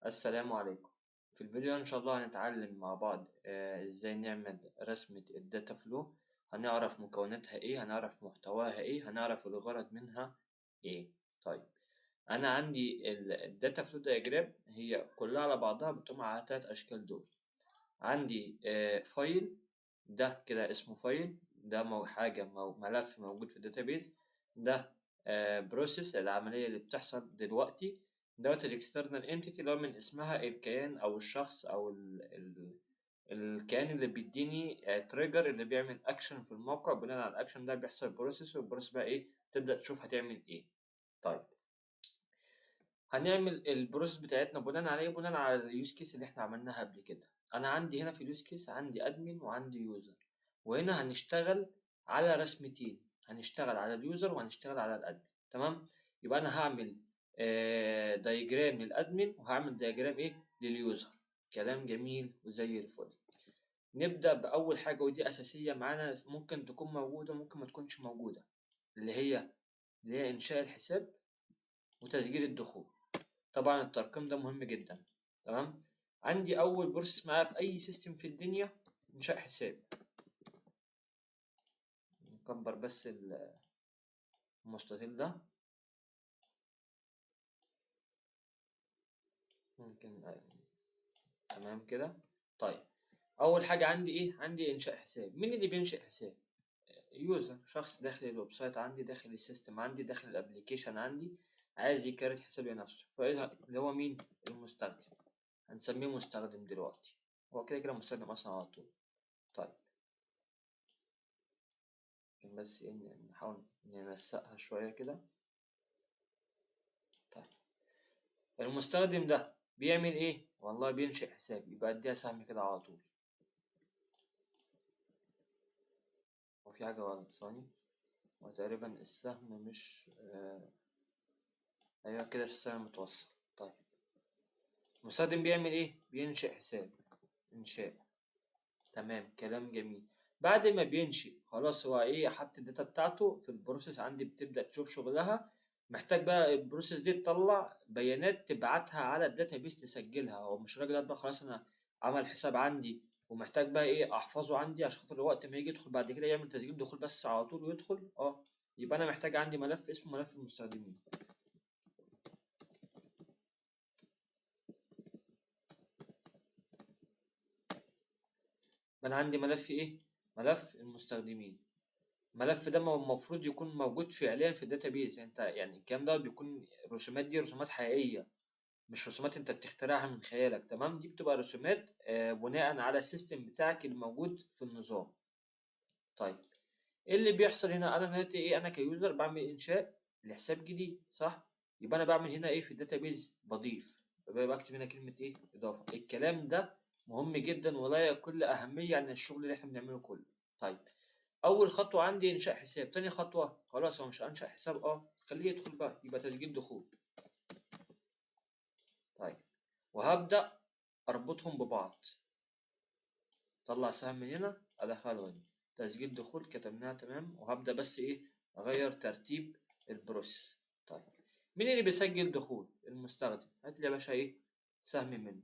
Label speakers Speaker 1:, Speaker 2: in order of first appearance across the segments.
Speaker 1: السلام عليكم. في الفيديو ده ان شاء الله هنتعلم مع بعض ازاي نعمل رسمة الداتا فلو. هنعرف مكوناتها ايه، هنعرف محتواها ايه، هنعرف الغرض منها ايه. طيب، انا عندي الداتا فلو دياجرام هي كلها على بعضها بتقوم على 3 اشكال دول. عندي فايل، ده كده اسمه فايل، ده ملف موجود في الداتابيز. ده بروسيس، العملية اللي بتحصل دلوقتي. دوت الاكسترنال انتيتي اللي هو من اسمها الكيان او الشخص او الكيان اللي بيديني تريجر اللي بيعمل اكشن في الموقع. بناء على الاكشن ده بيحصل بروسيس، والبروسيس بقى ايه، تبدأ تشوف هتعمل ايه. طيب، هنعمل البروسيس بتاعتنا بناء على اليوز كيس اللي احنا عملناها قبل كده. انا عندي هنا في اليوز كيس عندي ادمن وعندي يوزر، وهنا هنشتغل على رسمتين، هنشتغل على اليوزر وهنشتغل على الادمن. تمام، يبقى انا هعمل دايجرام للادمن وهعمل دايجرام ايه لليوزر. كلام جميل وزي الفل. نبدأ بأول حاجة ودي أساسية معانا، ممكن تكون موجودة ممكن ما تكونش موجودة، اللي هي إنشاء الحساب وتسجيل الدخول. طبعا الترقيم ده مهم جدا. تمام، عندي اول بروسيس معايا في اي سيستم في الدنيا انشاء حساب. نكبر بس المستطيل ده، ممكن تمام كده. طيب، اول حاجه عندي ايه؟ عندي انشاء حساب. مين اللي بينشئ حساب؟ يوزر، شخص داخل الويب سايت عندي، داخل السيستم عندي، داخل الابليكيشن عندي، عايز يكريت حساب لنفسه. اللي هو مين؟ المستخدم. هنسميه مستخدم دلوقتي، هو كده كده مستخدم اصلا على طول. طيب، بس إيه، نحاول ننسقها شوية كده. طيب، المستخدم ده بيعمل ايه؟ والله بينشئ حساب، يبقى اديها سهم كده على طول. وفي حاجة غلط، ثواني، وتقريبا السهم مش ايوه كده السهم متوصل. طيب، المستخدم بيعمل ايه؟ بينشئ حساب. انشاء، تمام، كلام جميل. بعد ما بينشئ خلاص، هو ايه، حط الداتا بتاعته في البروسيس عندي، بتبدأ تشوف شغلها. محتاج بقى البروسيس دي تطلع بيانات تبعتها على الداتابيس تسجلها. هو مش راجل بقى خلاص، انا عمل حساب عندي ومحتاج بقى ايه احفظه عندي عشان خاطر وقت ما يجي يدخل بعد كده يعمل تسجيل دخول بس على طول ويدخل. يبقى انا محتاج عندي ملف اسمه ملف المستخدمين. انا عندي ملف ايه؟ ملف المستخدمين. الملف ده المفروض يكون موجود فعليا في الداتابيز. انت يعني الكلام ده بيكون الرسومات دي رسومات حقيقية، مش رسومات انت بتخترعها من خيالك. تمام، دي بتبقى رسومات بناء على السيستم بتاعك اللي موجود في النظام. طيب، ايه اللي بيحصل هنا؟ انا دلوقتي ايه، انا كيوزر بعمل انشاء لحساب جديد، صح؟ يبقى انا بعمل هنا ايه في الداتابيز؟ بضيف. يبقى بكتب هنا كلمة ايه؟ اضافة. الكلام ده مهم جدا ولا يقل اهمية عن الشغل اللي احنا بنعمله كله. طيب، اول خطوه عندي انشاء حساب. تاني خطوه خلاص هو مش هنشأ حساب، خليه يدخل بقى، يبقى تسجيل دخول. طيب، وهبدأ اربطهم ببعض. طلع سهم من هنا ادخله هنا، تسجيل دخول كتبناها تمام. وهبدأ بس ايه، اغير ترتيب البروسيس. طيب، مين اللي بيسجل دخول؟ المستخدم. هات لي يا باشا ايه، سهم منه.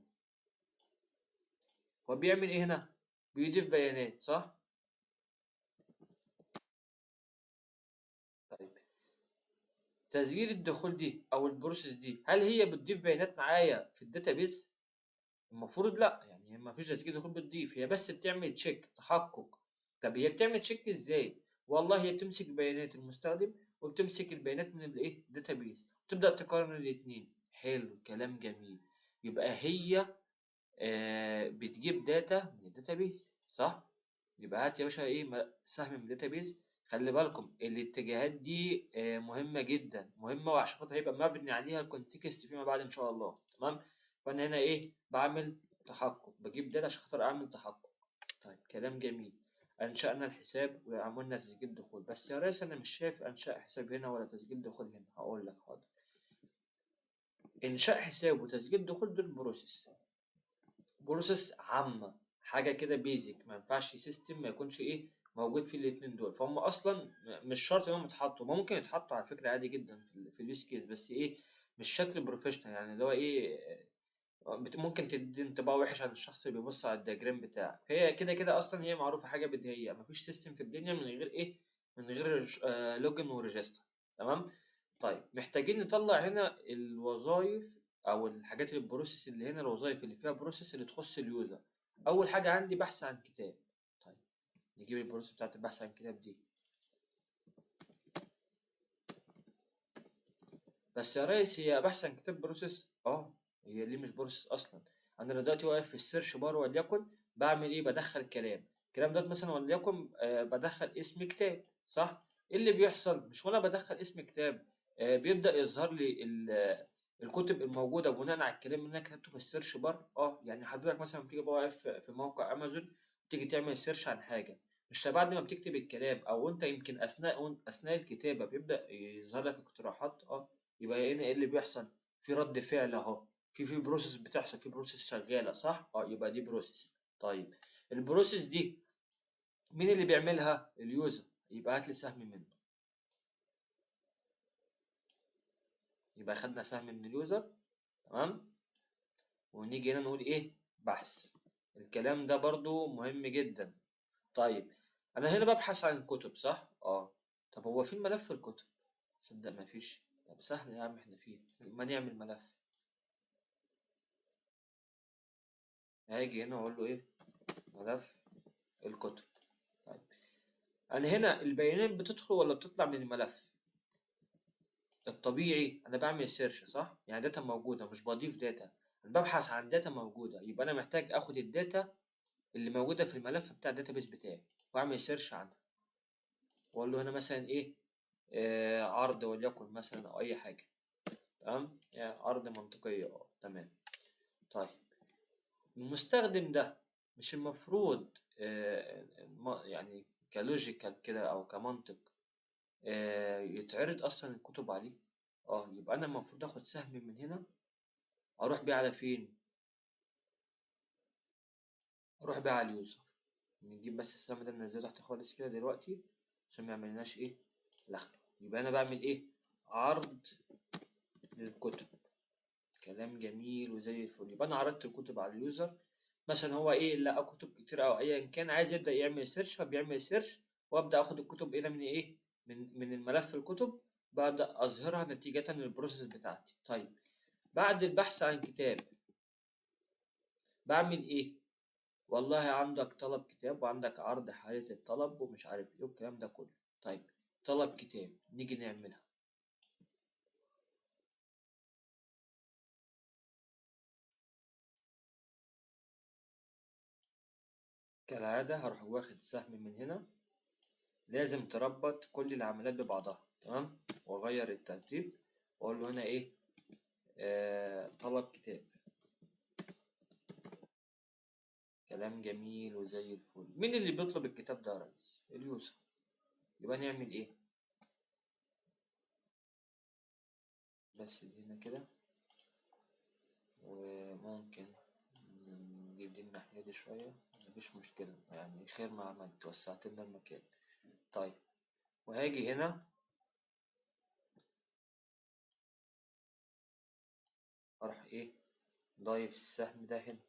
Speaker 1: هو بيعمل ايه هنا؟ بيضيف بيانات، صح؟ طيب، تسجيل الدخول دي او البروسيس دي، هل هي بتضيف بيانات معايا في الداتابيز؟ المفروض لا، يعني هي ما فيش تسجيل دخول بتضيف، هي بس بتعمل تشيك، تحقق. طب هي بتعمل تشيك ازاي؟ والله هي بتمسك بيانات المستخدم وبتمسك البيانات من الايه، داتابيز، وتبدأ تقارن الاتنين. حلو، كلام جميل. يبقى هي بتجيب داتا من الداتابيز، صح؟ يبقى هات يا باشا ايه، سهم من الداتابيز. خلي بالكم الاتجاهات دي مهمة جدا، مهمة، وعشان خاطر هيبقى مبني عليها الكونتكست فيما بعد ان شاء الله. تمام، فانا هنا ايه، بعمل تحقق، بجيب داتا عشان خاطر اعمل تحقق. طيب، كلام جميل. انشأنا الحساب وعملنا تسجيل دخول، بس يا ريس انا مش شايف انشاء حساب هنا ولا تسجيل دخول هنا. هقول لك حاضر. انشاء حساب وتسجيل دخول دول بروسيس عامة، حاجة كده بيزك، ما ينفعش سيستم ما يكونش ايه موجود فيه الاتنين دول. فهم اصلا مش شرط انهم يتحطوا، ممكن يتحطوا على فكرة عادي جدا في اليوز كيس، بس ايه، مش شكل بروفيشنال، يعني اللي هو ايه، ممكن تدي انطباع وحش عن الشخص اللي بيبص على الدياجرام بتاعك. هي كده كده اصلا هي معروفه حاجه بديهيه، مفيش سيستم في الدنيا من غير ايه، من غير لوجن وريجستر. تمام. طيب محتاجين نطلع هنا الوظائف او الحاجات البروسيس اللي هنا، الوظائف اللي فيها بروسيس اللي تخص اليوزر. اول حاجه عندي بحث عن كتاب. طيب نجيب البروسيس بتاعت البحث عن كتاب دي. بس يا ريس هي بحث عن كتاب بروسيس؟ هي ليه مش بروسيس اصلا؟ انا دلوقتي واقف في السيرش بار وليكن بعمل ايه، بدخل الكلام ده مثلا وليكن بدخل اسم كتاب، صح؟ ايه اللي بيحصل؟ مش وانا بدخل اسم كتاب بيبدأ يظهر لي الكتب الموجودة بناء على الكلام اللي انا كتبته في السيرش بار. يعني حضرتك مثلا بتيجي بقى واقف في موقع امازون، تيجي تعمل سيرش عن حاجة، مش بعد ما بتكتب الكلام او انت يمكن اثناء الكتابة بيبدأ يظهر لك اقتراحات؟ يبقى هنا ايه اللي بيحصل؟ في رد فعل اهو، في بروسيس بتحصل، في بروسيس شغاله، صح؟ يبقى دي بروسيس. طيب البروسيس دي مين اللي بيعملها؟ اليوزر. يبقى هات لي سهم منه. يبقى خدنا سهم من اليوزر. تمام. ونيجي هنا نقول ايه؟ بحث. الكلام ده برضو مهم جدا. طيب انا هنا ببحث عن الكتب، صح؟ طب هو فين ملف الكتب؟ تصدق مفيش. طب سهل يا عم، احنا فيه ما نعمل ملف. هاجي هنا واقول له ايه؟ ملف الكتب. طيب انا هنا البيانات بتدخل ولا بتطلع من الملف؟ الطبيعي انا بعمل سيرش، صح؟ يعني داتا موجوده، مش بضيف داتا، انا ببحث عن داتا موجوده. يبقى انا محتاج اخد الداتا اللي موجوده في الملف بتاع الداتابيس بتاعي واعمل سيرش عنها، واقول له هنا مثلا ايه، عرض وليكن مثلا او اي حاجه. تمام، يعني عرض منطقيه. تمام. طيب المستخدم ده مش المفروض يعني كلوجيكال كده او كمنطق يتعرض اصلا الكتب عليه؟ يبقى انا المفروض اخد سهم من هنا، اروح بيه على فين؟ اروح بيه على اليوزر. نجيب بس السهم ده ننزله تحت خالص كده دلوقتي عشان ما يعملناش ايه، لخبطه. يبقى انا بعمل ايه؟ عرض للكتب. كلام جميل وزي الفل. يبقى انا عرضت الكتب على اليوزر. مثلا هو ايه، لقى كتب كتير او ايا كان عايز يبدا يعمل سيرش، فبيعمل سيرش وابدا اخد الكتب هنا من ايه، من الملف الكتب، ببدا اظهرها نتيجه للبروسيس بتاعتي. طيب بعد البحث عن كتاب بعمل ايه؟ والله عندك طلب كتاب وعندك عرض حالة الطلب ومش عارف ايه والكلام ده كله. طيب طلب كتاب نيجي نعملها. كالعادة هروح واخد سهم من هنا، لازم تربط كل العمليات ببعضها. تمام. واغير الترتيب واقول له هنا ايه، طلب كتاب. كلام جميل وزي الفل. مين اللي بيطلب الكتاب ده يا ريس؟ اليوزر. يبقى نعمل ايه؟ بس دي هنا كده، وممكن نجيب دي الناحية دي شوية، مفيش مشكلة يعني، خير ما عملت وسعت لنا المكان. طيب وهاجي هنا اروح ايه، ضايف السهم ده هنا.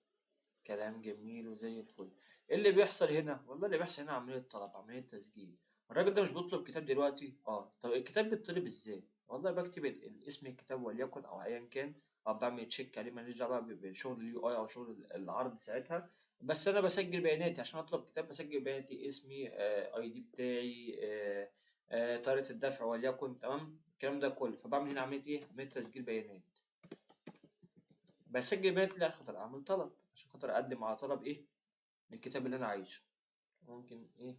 Speaker 1: كلام جميل وزي الفل. ايه اللي بيحصل هنا؟ والله اللي بيحصل هنا عملية طلب، عملية تسجيل. الراجل ده مش بيطلب كتاب دلوقتي؟ طب الكتاب بيطلب ازاي؟ والله بكتب اسم الكتاب وليكن او ايا كان، او بعمل تشيك عليه، ماليش دعوه بقى بشغل اليو اي او شغل العرض ساعتها. بس انا بسجل بياناتي عشان اطلب كتاب، بسجل بياناتي، اسمي، اي دي بتاعي، طريقه الدفع وليكن. تمام الكلام ده كله. فبعمل هنا عمليه ايه، عمليه تسجيل بيانات. بسجل بيانات عشان خاطر اعمل طلب، عشان خاطر اقدم على طلب ايه، الكتاب اللي انا عايزه. ممكن ايه،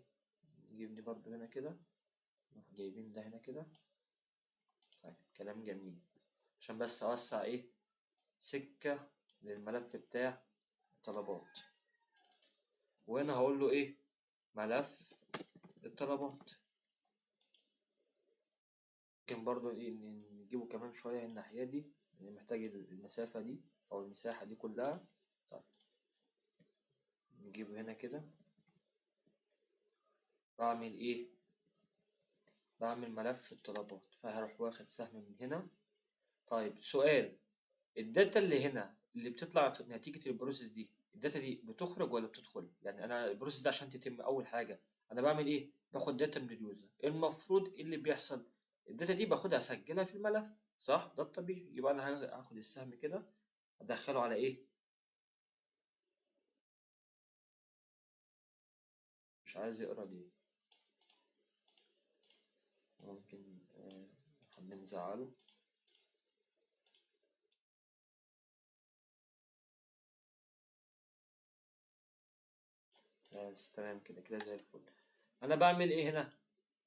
Speaker 1: نجيب دي برضو هنا كده، نروح جايبين ده هنا كده. طيب كلام جميل. عشان بس اوسع ايه، سكة للملف بتاع الطلبات. وهنا هقول له ايه، ملف الطلبات. ممكن برضو ايه نجيبه كمان شوية الناحية دي، اللي محتاج المسافة دي او المساحة دي كلها. طيب نجيبه هنا كده. بعمل ايه، بعمل ملف الطلبات، فهروح واخد سهم من هنا. طيب سؤال، الداتا اللي هنا اللي بتطلع في نتيجة البروسيس دي، الداتا دي بتخرج ولا بتدخل؟ يعني انا البروسيس ده عشان تتم اول حاجة انا بعمل ايه؟ باخد داتا من اليوزر. المفروض ايه اللي بيحصل؟ الداتا دي باخدها اسجلها في الملف، صح؟ ده الطبيعي. يبقى انا هاخد السهم كده ادخله على ايه؟ مش عايز يقرا دي، ممكن حد مزعله. بس تمام كده، كده زي الفل. انا بعمل ايه هنا؟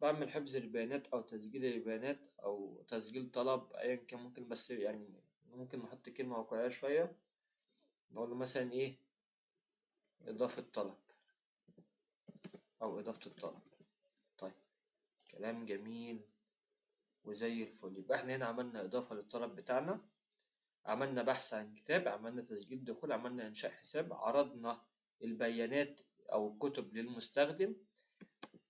Speaker 1: بعمل حفظ البيانات او تسجيل البيانات او تسجيل طلب ايا كان ممكن، بس يعني ممكن نحط كلمة واقعية شوية، نقول له مثلا ايه؟ اضافة طلب او اضافة الطلب. طيب، كلام جميل وزي الفل. يبقى احنا هنا عملنا اضافة للطلب بتاعنا، عملنا بحث عن كتاب، عملنا تسجيل دخول، عملنا انشاء حساب، عرضنا البيانات او الكتب للمستخدم.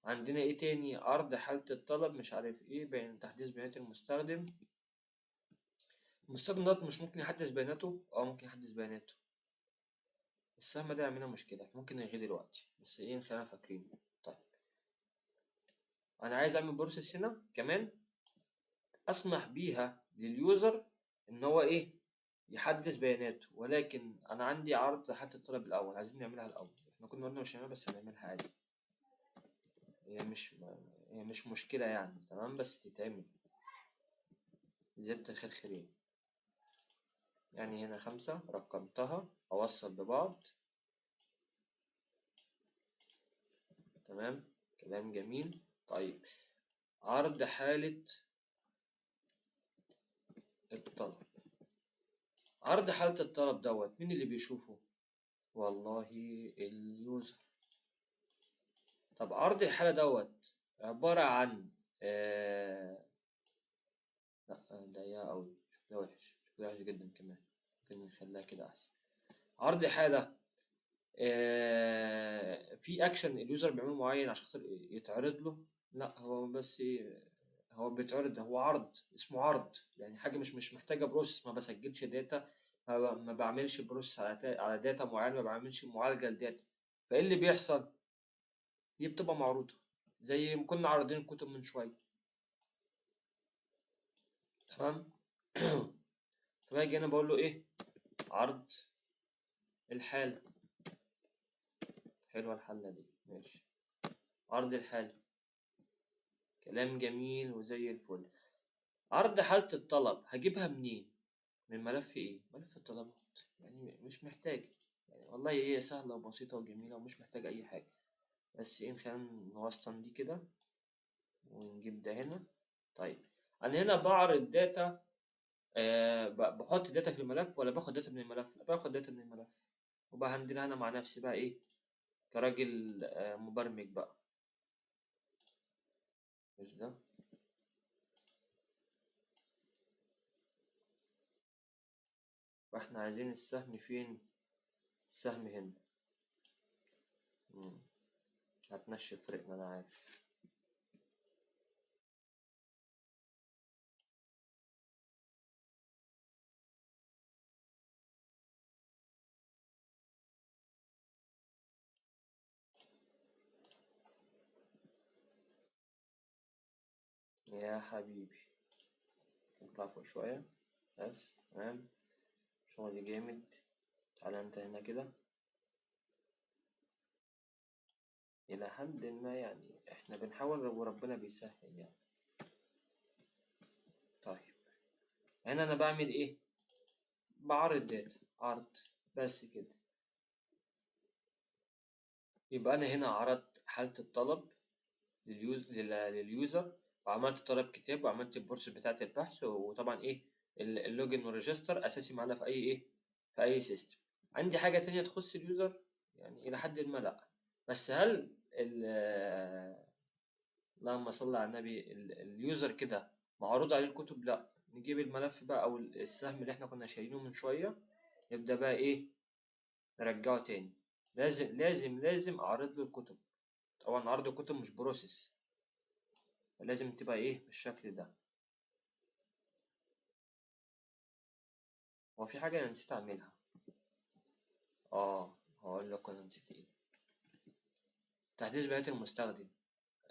Speaker 1: عندنا ايه تاني؟ عرض حالة الطلب، مش عارف ايه، بين تحديث بيانات المستخدم. المستخدم دوت مش ممكن يحدث بياناته؟ اه ممكن يحدث بياناته. السهم ده يعملنا مشكلة، ممكن نلغيه دلوقتي، بس ايه نخلينا فاكرين. طيب، انا عايز اعمل بروسيس هنا كمان اسمح بيها لليوزر ان هو ايه؟ يحدث بياناته، ولكن انا عندي عرض حالة الطلب الاول، عايزين نعملها الاول. احنا كنا قلنا مش هنعملها بس هنعملها عادي. هي مش هي مش مشكلة يعني، تمام، بس تتعمل. زيادة الخير خيرين. يعني هنا 5 رقمتها أوصل ببعض. تمام، كلام جميل. طيب، عرض حالة الطلب. عرض حالة الطلب دوت مين اللي بيشوفه؟ والله اليوزر. طب عرض الحالة دوت عبارة عن لا ضيقة أوي، شكلها وحش، شكلها وحش جدا كمان. ممكن نخليها كده أحسن. عرض حالة في اكشن اليوزر بيعمله معين عشان خاطر يتعرض له؟ لا، هو بس هو بيتعرض، هو عرض، اسمه عرض. يعني حاجه مش محتاجه بروسيس، ما بسجلش داتا، ما بعملش بروسيس على داتا معينه، ما بعملش معالجه لداتا. فايه اللي بيحصل؟ هي بتبقى معروضه زي ما كنا عارضين الكتب من شويه. تمام. فباجي انا بقول له ايه؟ عرض الحاله. حلوه الحله دي، ماشي. عرض الحاله، كلام جميل وزي الفل. عرض حالة الطلب هجيبها منين؟ من ملف ايه؟ ملف الطلبات. يعني مش محتاج، يعني والله هي سهلة وبسيطة وجميلة ومش محتاج أي حاجة. بس ايه، خلينا نوسطن دي كده ونجيب ده هنا. طيب، أنا هنا بعرض داتا، بحط داتا في الملف ولا باخد داتا من الملف؟ لا، باخد داتا من الملف. وبقى هندلها أنا مع نفسي بقى ايه؟ كراجل مبرمج بقى. مش ده؟ فاحنا عايزين السهم فين؟ السهم هنا. مم. هتنشف فرقنا أنا عارف. يا حبيبي، نطلع فوق شوية. بس تمام، شغل جامد. تعالى انت هنا كده. إلى حد ما يعني احنا بنحاول وربنا بيسهل يعني. طيب، هنا انا بعمل ايه؟ بعرض داتا، عرض، بس كده. يبقى انا هنا عرضت حالة الطلب لليوزر، وعملت طلب كتاب، وعملت البورس بتاعة البحث، وطبعا ايه؟ اللوجن والريجستر اساسي معانا في اي ايه؟ في اي سيستم. عندي حاجة تانية تخص اليوزر؟ يعني الى حد ما لا. بس هل اللهم صل على النبي، اليوزر كده معروض عليه الكتب؟ لا. نجيب الملف بقى او السهم اللي احنا كنا شايلينه من شوية، نبدأ بقى ايه؟ نرجعه تاني. لازم اعرض له الكتب. طبعا عرض الكتب مش بروسيس، لازم تبقى ايه؟ بالشكل ده. هو في حاجة انا نسيت اعملها. هقول لك انا نسيت ايه. تحديث بيانات المستخدم.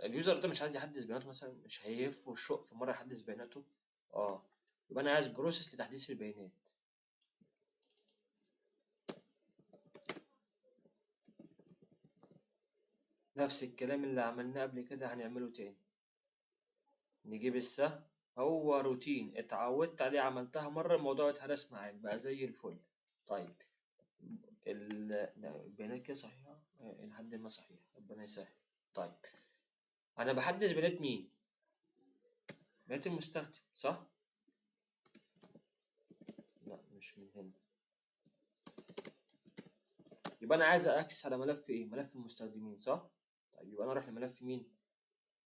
Speaker 1: اليوزر ده مش عايز يحدث بياناته مثلا، مش هيهف والشوق في مره يحدث بياناته. يبقى انا عايز بروسيس لتحديث البيانات. نفس الكلام اللي عملناه قبل كده هنعمله تاني. نجيب السهم، هو روتين اتعودت عليه، عملتها مرة الموضوع اتهرس معاك بقى زي الفل. طيب لا، البيانات كده صحيحة إلى حد ما صحيح، ربنا يسهل. طيب أنا بحدث بيانات مين؟ بيانات المستخدم صح؟ لا مش من هنا. يبقى أنا عايز أكسس على ملف إيه؟ ملف المستخدمين صح؟ طيب يبقى أنا أروح لملف مين؟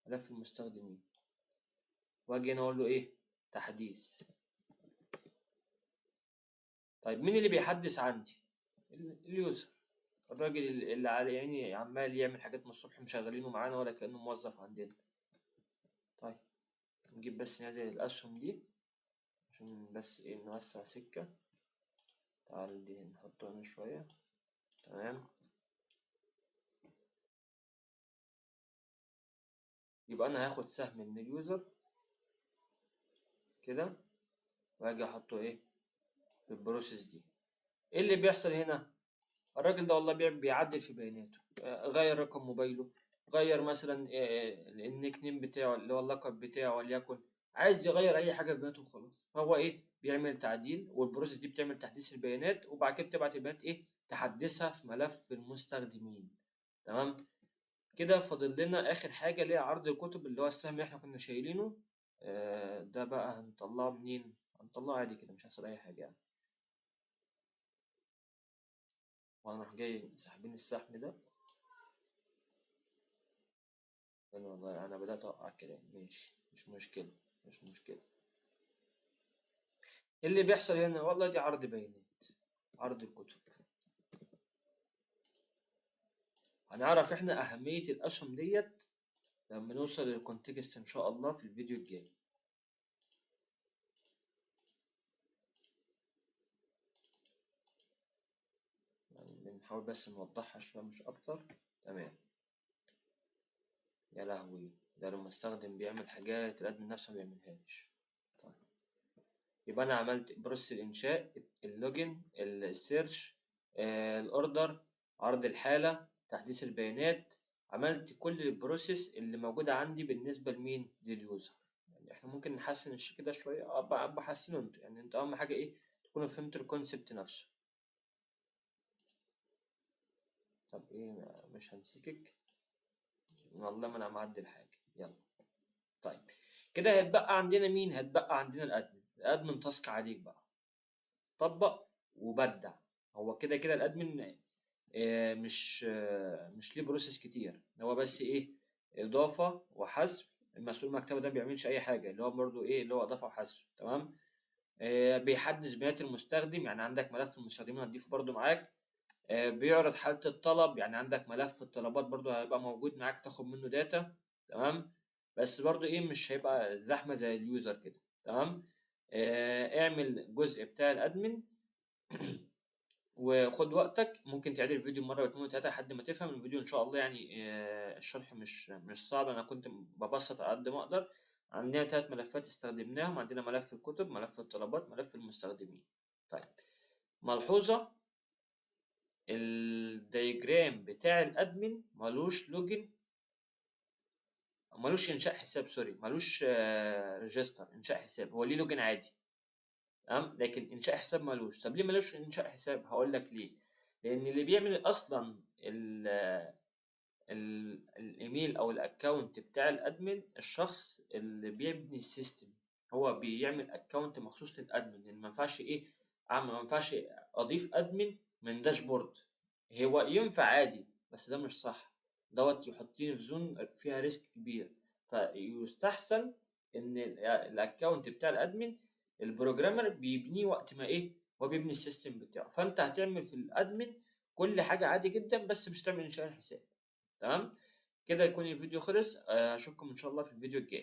Speaker 1: ملف المستخدمين، وأجي هنا أقول له إيه؟ تحديث. طيب مين اللي بيحدث عندي؟ اليوزر، الراجل اللي على يعني عمال يعمل حاجات من الصبح مشغلينه معانا ولا كأنه موظف عندنا. طيب نجيب بس نعدل الأسهم دي عشان بس ايه نوسع سكة. تعال دي نحطه هنا شوية. تمام. يبقى أنا هاخد سهم من اليوزر كده وهاجي أحطه ايه في البروسيس دي. ايه اللي بيحصل هنا؟ الراجل ده والله بيعدل في بياناته، غير رقم موبايله، غير مثلا النيك نيم بتاعه اللي هو اللقب بتاعه وليكن، عايز يغير اي حاجه في بياناته وخلاص. هو ايه بيعمل تعديل، والبروسيس دي بتعمل تحديث البيانات، وبعد كده بتبعت البيانات ايه تحدثها في ملف المستخدمين. تمام. كده فاضل لنا اخر حاجه اللي هي عرض الكتب، اللي هو السهم اللي احنا كنا شايلينه. ده بقى هنطلعه منين؟ هنطلعه عادي كده مش هيحصل اي حاجه يعني. وهنروح جاي ساحبين السهم ده. والله انا بدات اوقع الكلام، ماشي مش مشكله، مش مشكله. إيه اللي بيحصل هنا؟ والله دي عرض بيانات، عرض الكتب. هنعرف احنا اهميه الاسهم ديت لما نوصل للكونتكست ان شاء الله في الفيديو الجاي. يعني بنحاول بس نوضحها شويه مش اكتر. تمام. يا لهوي، ده لما المستخدم بيعمل حاجات الادمن نفسه ما بيعملهاش. طيب يبقى انا عملت بروسيس الانشاء، اللوجن، السيرش، الاوردر، عرض الحالة، تحديث البيانات. عملت كل البروسيس اللي موجودة عندي بالنسبة لمين؟ لليوزر. يعني احنا ممكن نحسن الشيء كده شوية، بحسنه انتوا، يعني انتوا اهم حاجة ايه تكونوا فهمتوا الكونسبت نفسه. طب ايه مش همسكك والله ما انا معدل حاجة. يلا. طيب كده هيتبقى عندنا مين؟ هيتبقى عندنا الادمن تاسك عليك بقى، طبق وبدع. هو كده كده الادمن مش ليه بروسيس كتير، هو بس ايه اضافه وحذف. المسؤول المكتبه ده بيعملش اي حاجه، اللي هو برضو ايه اللي هو اضافه وحذف. تمام. بيحدث بيانات المستخدم، يعني عندك ملف المستخدمين هتضيفه برضو معاك. بيعرض حاله الطلب، يعني عندك ملف الطلبات برضو هيبقى موجود معاك تاخد منه داتا. تمام. بس برضو ايه مش هيبقى زحمه زي اليوزر كده. تمام. اعمل جزء بتاع الادمن وخد وقتك، ممكن تعيد الفيديو مرة واتنين وتلاتة لحد ما تفهم الفيديو إن شاء الله. يعني الشرح مش صعب، أنا كنت ببسط على قد ما أقدر. عندنا 3 ملفات استخدمناهم، عندنا ملف الكتب، ملف الطلبات، ملف المستخدمين. طيب ملحوظة، الدياجرام بتاع الأدمن ملوش لوجن، ملوش إنشاء حساب، سوري ملوش ريجستر إنشاء حساب، هو ليه لوجن عادي. تمام. لكن إنشاء حساب ملوش. طب ليه ملوش إنشاء حساب؟ هقول لك ليه. لأن اللي بيعمل أصلا الايميل او الاكونت بتاع الادمن الشخص اللي بيبني السيستم، هو بيعمل اكونت مخصوص للادمن. لان ما ينفعش ايه اعمل، ما ينفعش اضيف ادمن من داشبورد. هو ينفع عادي بس ده مش صح، دوت يحطني في زون فيها ريسك كبير. فيستحسن ان الاكونت بتاع الادمن البروجرامر بيبنيه وقت ما ايه هو بيبني السيستم بتاعه. فانت هتعمل في الادمن كل حاجه عادي جدا، بس مش تعمل انشاء الحساب. تمام. كده يكون الفيديو خلص. اشوفكم ان شاء الله في الفيديو الجاي.